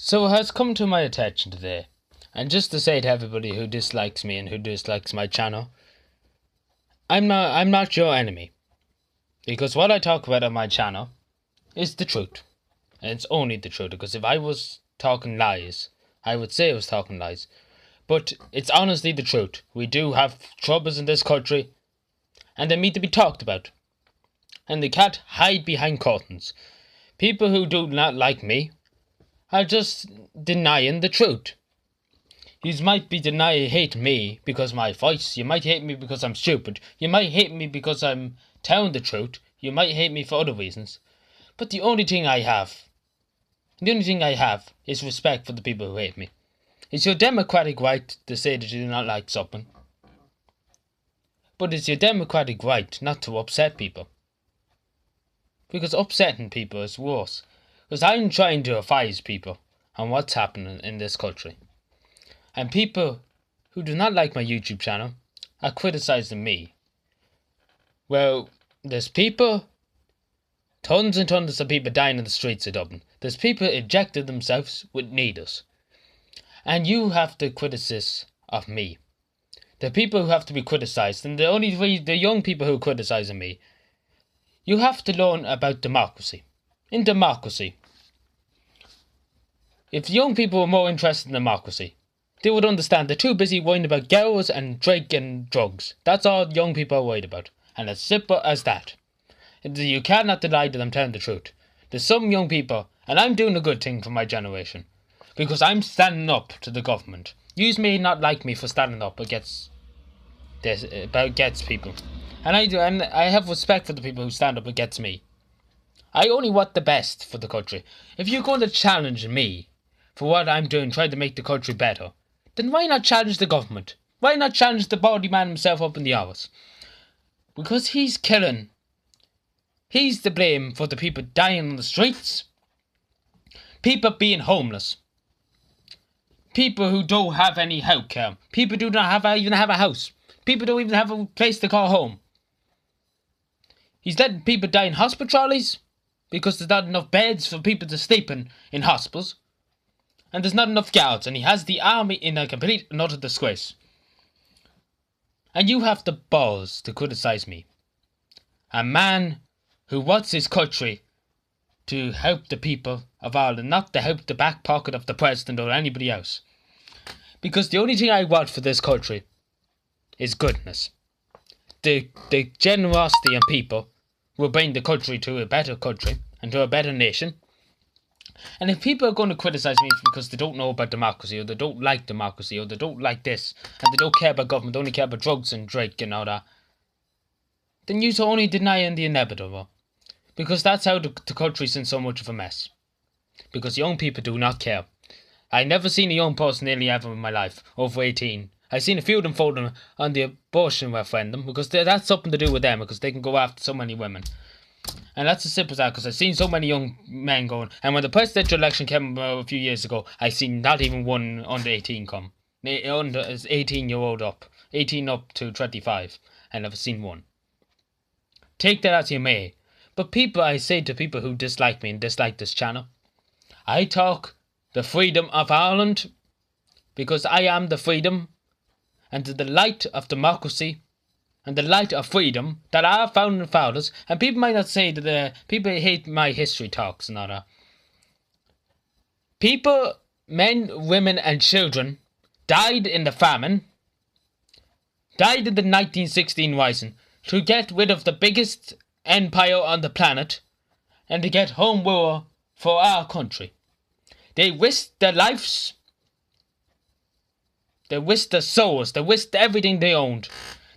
So it has come to my attention today, and just to say to everybody who dislikes me and who dislikes my channel, I'm not your enemy, because what I talk about on my channel is the truth, and it's only the truth. Because if I was talking lies, I would say I was talking lies, but it's honestly the truth. We do have troubles in this country, and they need to be talked about, and they can't hide behind curtains. People who do not like me are just denying the truth. You might be hate me because of my voice. You might hate me because I'm stupid. You might hate me because I'm telling the truth. You might hate me for other reasons. But the only thing I have is respect for the people who hate me. It's your democratic right to say that you do not like something. But it's your democratic right not to upset people. Because upsetting people is worse. Because I'm trying to advise people on what's happening in this country. And people who do not like my YouTube channel are criticising me. Well, there's tons and tons of people dying in the streets of Dublin. There's people injected themselves with needles. And you have the criticism of me. The people who have to be criticised, and the young people who are criticising me, you have to learn about democracy. In democracy, if young people were more interested in democracy, they would understand they're too busy worrying about girls and drink and drugs. That's all young people are worried about. And as simple as that. You cannot deny that I'm telling the truth. There's some young people, and I'm doing a good thing for my generation. Because I'm standing up to the government. You may not like me for standing up against people. And I have respect for the people who stand up against me. I only want the best for the country. If you're going to challenge me for what I'm doing, trying to make the country better, then why not challenge the government? Why not challenge the body man himself up in the hours? Because he's killing. He's to blame for the people dying on the streets. People being homeless. People who don't have any health care. People do not even have a house. People don't even have a place to call home. He's letting people die in hospital trolleys because there's not enough beds for people to sleep in hospitals. And there's not enough guards, and he has the army in a complete and utter disgrace. And you have the balls to criticise me. A man who wants his country to help the people of Ireland, not to help the back pocket of the president or anybody else. Because the only thing I want for this country is goodness. The generosity in people will bring the country to a better country and to a better nation. And if people are going to criticise me because they don't know about democracy, or they don't like democracy, or they don't like this, and they don't care about government, they only care about drugs and drink and all that, then you're only denying the inevitable. Because that's how the country's in so much of a mess. Because young people do not care. I never seen a young person nearly ever in my life, over 18. I seen a few of them voting on the abortion referendum, because that's something to do with them, because they can go after so many women. And that's as simple as that, because I've seen so many young men going. And when the presidential election came a few years ago, I seen not even one under 18 come. 18-year-old up. 18 up to 25. I never seen one. Take that as you may. But I say to people who dislike me and dislike this channel, I talk the freedom of Ireland, because I am the freedom and the light of democracy and the light of freedom that our founding fathers, and people might not say that people hate my history talks and all that. People, men, women and children died in the famine, died in the 1916 rising to get rid of the biggest empire on the planet and to get home rule for our country. They risked their lives, they risked their souls, they risked everything they owned.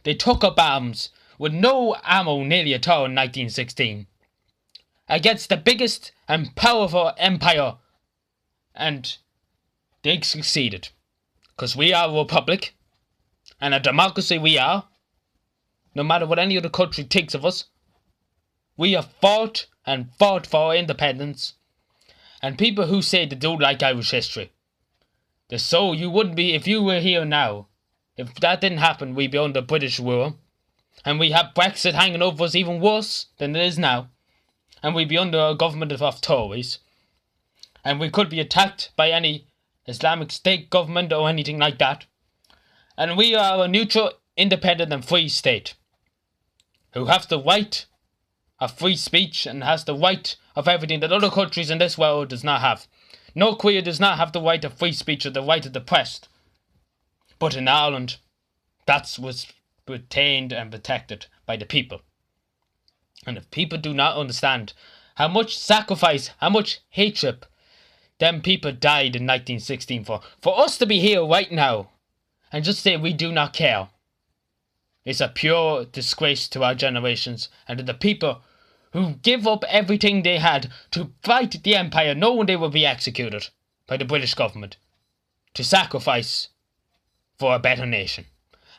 They took up arms with no ammo nearly at all in 1916 against the biggest and powerful empire, and they succeeded. Because we are a republic, and a democracy we are. No matter what any other country thinks of us, we have fought and fought for our independence. And people who say they don't like Irish history, you wouldn't be, if you were here now, if that didn't happen, we'd be under British rule. And we have Brexit hanging over us even worse than it is now. And we'd be under a government of Tories. And we could be attacked by any Islamic State government or anything like that. And we are a neutral, independent and free state who have the right of free speech and has the right of everything that other countries in this world does not have. North Korea does not have the right of free speech or the right of the press. But in Ireland, that was retained and protected by the people. And if people do not understand how much sacrifice, how much hatred them people died in 1916 for us to be here right now and just say we do not care, it's a pure disgrace to our generations and to the people who give up everything they had to fight the empire, knowing they will be executed by the British government, to sacrifice for a better nation.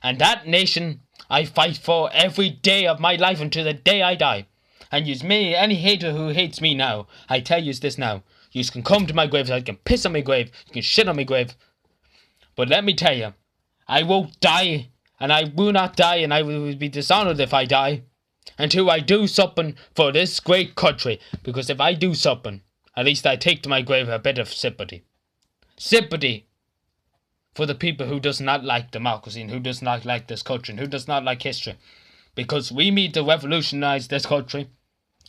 And that nation I fight for every day of my life until the day I die. And yous may, any hater who hates me now, I tell yous this now, yous can come to my grave, so I can piss on my grave, you can shit on my grave. But let me tell you, I won't die, and I will not die, and I will be dishonoured if I die, until I do something for this great country. Because if I do something, at least I take to my grave a bit of sympathy. Sympathy for the people who does not like democracy, and who does not like this country, and who does not like history. Because we need to revolutionise this country,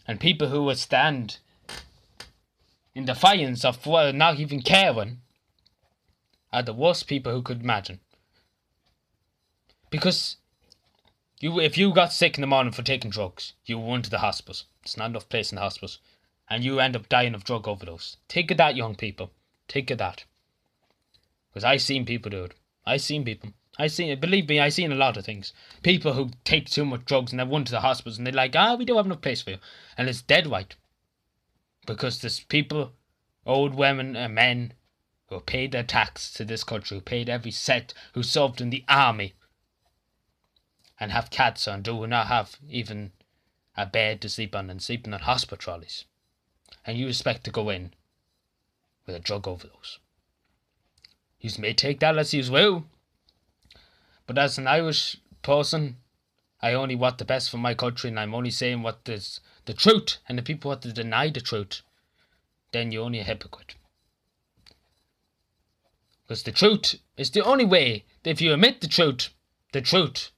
and people who will stand in defiance of not even caring are the worst people who could imagine. Because if you got sick in the morning for taking drugs, you went to the hospice. There's not enough place in the hospice. And you end up dying of drug overdose. Think of that, young people. Think of that. Because I seen people do it. Believe me, I seen a lot of things. People who take too much drugs and they went to the hospice and they're like, we don't have enough place for you. And it's dead right. Because there's people, old women and men, who paid their tax to this country, who paid every cent, who served in the army, and have cancer and do not have even a bed to sleep on and sleeping on hospital trolleys. And you expect to go in with a drug overdose. You may take that as you will. But as an Irish person, I only want the best for my country, and I'm only saying what is the truth. And the people want to deny the truth, then you're only a hypocrite. Because the truth is the only way that if you admit the truth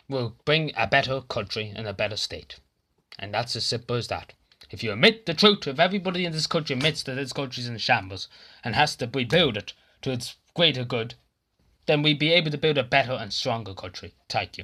will bring a better country and a better state. And that's as simple as that. If you admit the truth, if everybody in this country admits that this country's in shambles and has to rebuild it to its greater good, then we'd be able to build a better and stronger country. Thank you.